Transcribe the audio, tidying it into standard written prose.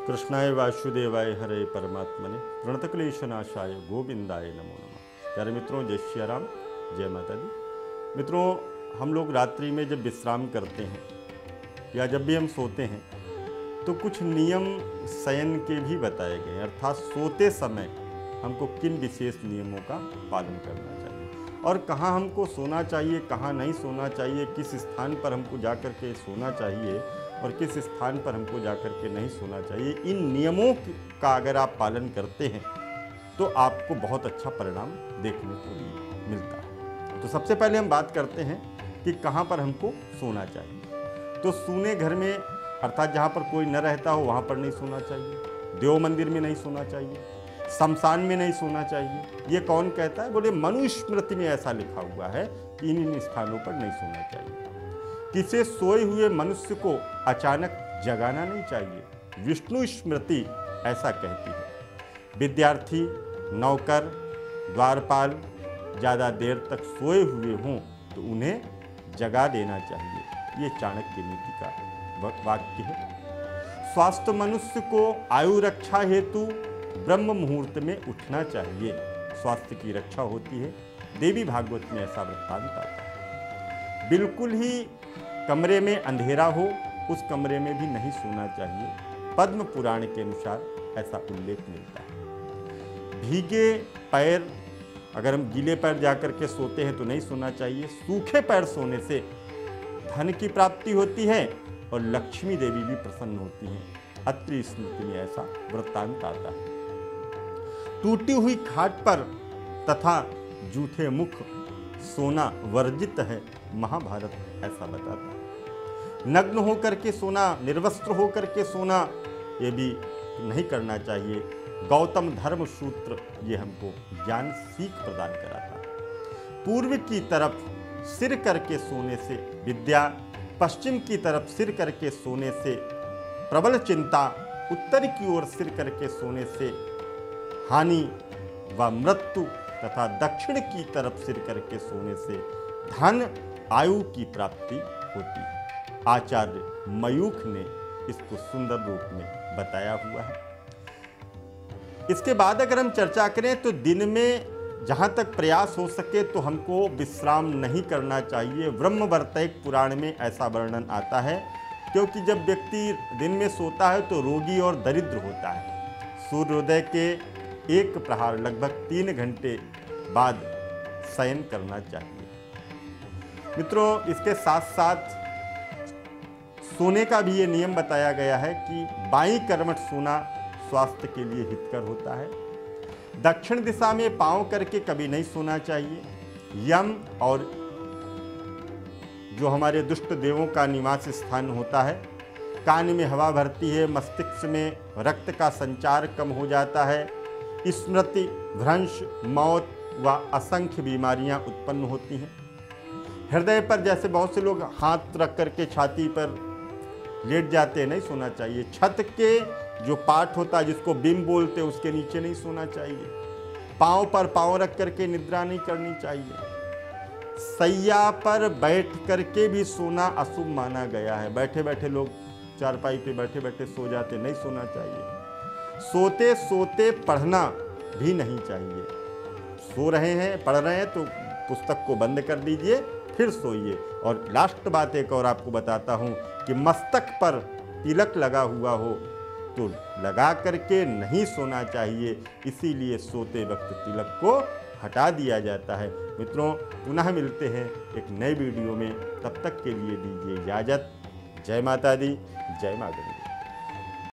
कृष्णाय वासुदेवाय हरे परमात्मने प्रणतक्लेशनाशाय गोविंदाय नमो नमः। प्यारे मित्रों, जय श्री राम, जय माता दी। मित्रों, हम लोग रात्रि में जब विश्राम करते हैं या जब भी हम सोते हैं तो कुछ नियम शयन के भी बताए गए हैं, अर्थात सोते समय हमको किन विशेष नियमों का पालन करना चाहिए और कहाँ हमको सोना चाहिए, कहाँ नहीं सोना चाहिए, किस स्थान पर हमको जाकर के सोना चाहिए और किस स्थान पर हमको जाकर के नहीं सोना चाहिए। इन नियमों का अगर आप पालन करते हैं तो आपको बहुत अच्छा परिणाम देखने को मिलता है। तो सबसे पहले हम बात करते हैं कि कहाँ पर हमको सोना चाहिए। तो सूने घर में, अर्थात जहाँ पर कोई न रहता हो वहाँ पर नहीं सोना चाहिए, देव मंदिर में नहीं सोना चाहिए, शमशान में नहीं सोना चाहिए। ये कौन कहता है? बोले मनुस्मृति में ऐसा लिखा हुआ है कि इन स्थानों पर नहीं सोना चाहिए। किसी सोए हुए मनुष्य को अचानक जगाना नहीं चाहिए, विष्णु स्मृति ऐसा कहती है। विद्यार्थी, नौकर, द्वारपाल ज़्यादा देर तक सोए हुए हों तो उन्हें जगा देना चाहिए। ये चाणक्य नीति का वाक्य है। स्वास्थ्य मनुष्य को आयु रक्षा हेतु ब्रह्म मुहूर्त में उठना चाहिए, स्वास्थ्य की रक्षा होती है। देवी भागवत में ऐसा वृत्तांत आता है। बिल्कुल ही कमरे में अंधेरा हो उस कमरे में भी नहीं सोना चाहिए, पद्म पुराण के अनुसार ऐसा उल्लेख मिलता है। भीगे पैर, अगर हम गीले पैर जाकर के सोते हैं तो नहीं सोना चाहिए। सूखे पैर सोने से धन की प्राप्ति होती है और लक्ष्मी देवी भी प्रसन्न होती हैं। अत्रि स्मृति में ऐसा वृत्तांत आता है। टूटी हुई खाट पर तथा जूठे मुख सोना वर्जित है, महाभारत ऐसा बताता है। नग्न होकर के सोना, निर्वस्त्र होकर के सोना, ये भी नहीं करना चाहिए। गौतम धर्म सूत्र ये हमको ज्ञान सीख प्रदान कराता है। पूर्व की तरफ सिर करके सोने से विद्या, पश्चिम की तरफ सिर करके सोने से प्रबल चिंता, उत्तर की ओर सिर करके सोने से हानि व मृत्यु तथा दक्षिण की तरफ सिर करके सोने से धन, आयु की प्राप्ति होती है। आचार्य मयूख ने इसको सुंदर रूप में बताया हुआ है। इसके बाद अगर हम चर्चा करें तो दिन में जहाँ तक प्रयास हो सके तो हमको विश्राम नहीं करना चाहिए। ब्रह्मवर्तैक पुराण में ऐसा वर्णन आता है, क्योंकि जब व्यक्ति दिन में सोता है तो रोगी और दरिद्र होता है। सूर्योदय के एक प्रहार लगभग 3 घंटे बाद शयन करना चाहिए। मित्रों, इसके साथ साथ सोने का भी ये नियम बताया गया है कि बाईं करवट सोना स्वास्थ्य के लिए हितकर होता है। दक्षिण दिशा में पांव करके कभी नहीं सोना चाहिए। यम और जो हमारे दुष्ट देवों का निवास स्थान होता है। कान में हवा भरती है, मस्तिष्क में रक्त का संचार कम हो जाता है, स्मृति भ्रंश, मौत व असंख्य बीमारियां उत्पन्न होती हैं। हृदय पर जैसे बहुत से लोग हाथ रख करके छाती पर लेट जाते हैं, नहीं सोना चाहिए। छत के जो पार्ट होता है जिसको बिम बोलते हैं उसके नीचे नहीं सोना चाहिए। पाँव पर पाँव रख करके निद्रा नहीं करनी चाहिए। सैया पर बैठ करके भी सोना अशुभ माना गया है। बैठे बैठे लोग चारपाई पे बैठे बैठे सो जाते, नहीं सोना चाहिए। सोते सोते पढ़ना भी नहीं चाहिए। सो रहे हैं, पढ़ रहे हैं तो पुस्तक को बंद कर दीजिए, फिर सोइए। और लास्ट बात एक और आपको बताता हूँ कि मस्तक पर तिलक लगा हुआ हो तो लगा करके नहीं सोना चाहिए, इसीलिए सोते वक्त तिलक को हटा दिया जाता है। मित्रों, पुनः मिलते हैं एक नए वीडियो में, तब तक के लिए दीजिए इजाज़त। जय माता दी, जय माँ गंगे।